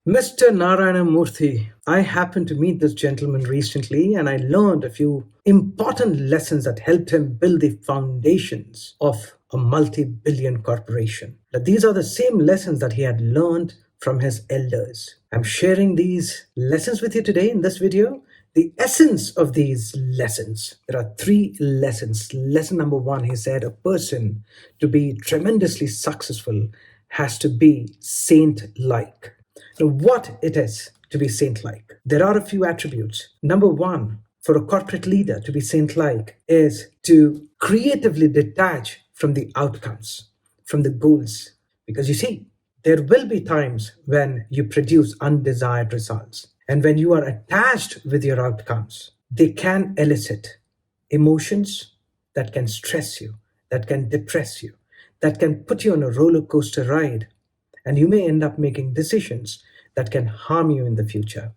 Mr. Narayana Murthy, I happened to meet this gentleman recently and I learned a few important lessons that helped him build the foundations of a multi billion corporation. Now, these are the same lessons that he had learned from his elders. I'm sharing these lessons with you today in this video. The essence of these lessons. There are three lessons. Lesson number one, he said, a person to be tremendously successful has to be saint like. Now, what it is to be saint like? There are a few attributes. Number one, for a corporate leader to be saint like is to creatively detach from the outcomes, from the goals. Because you see, there will be times when you produce undesired results. And when you are attached with your outcomes, they can elicit emotions that can stress you, that can depress you, that can put you on a roller coaster ride. And you may end up making decisions that can harm you in the future.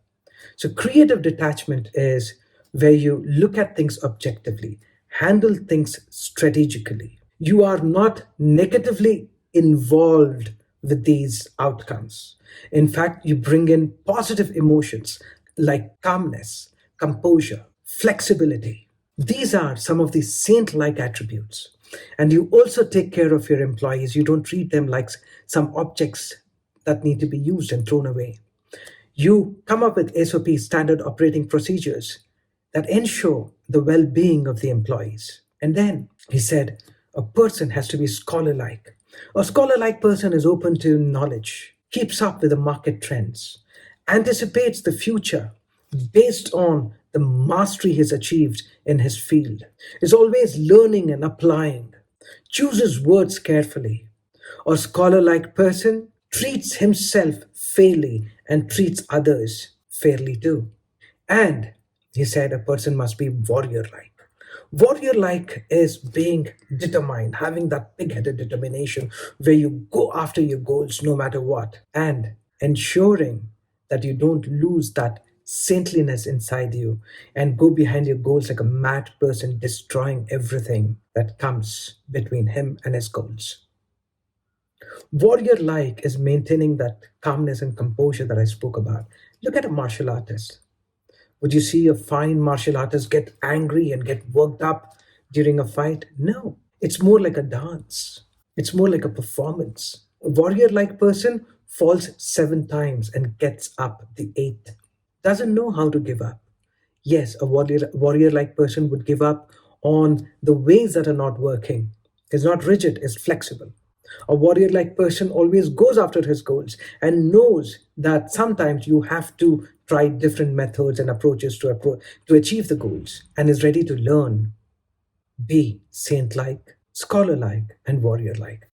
So, creative detachment is where you look at things objectively, handle things strategically. You are not negatively involved with these outcomes. In fact, you bring in positive emotions like calmness, composure, flexibility. These are some of the saint like attributes. And you also take care of your employees. You don't treat them like some objects that need to be used and thrown away. You come up with SOP, standard operating procedures, that ensure the well being of the employees. And then he said, a person has to be scholar like. A scholar like person is open to knowledge, keeps up with the market trends, anticipates the future based on the mastery he's achieved in his field, is always learning and applying, chooses words carefully. A scholar like person treats himself fairly and treats others fairly too. And he said a person must be warrior like. Warrior like is being determined, having that big headed determination where you go after your goals no matter what, and ensuring that you don't lose that saintliness inside you and go behind your goals like a mad person destroying everything that comes between him and his goals. Warrior like is maintaining that calmness and composure that I spoke about. Look at a martial artist. Would you see a fine martial artist get angry and get worked up during a fight? No. It's more like a dance. It's more like a performance. A warrior like person falls 7 times and gets up the eighth. Doesn't know how to give up. Yes, a warrior like person would give up on the ways that are not working. Is not rigid, is flexible. A warrior like person always goes after his goals and knows that sometimes you have to try different methods and approaches to achieve the goals and is ready to learn, be saint like, scholar like, and warrior like.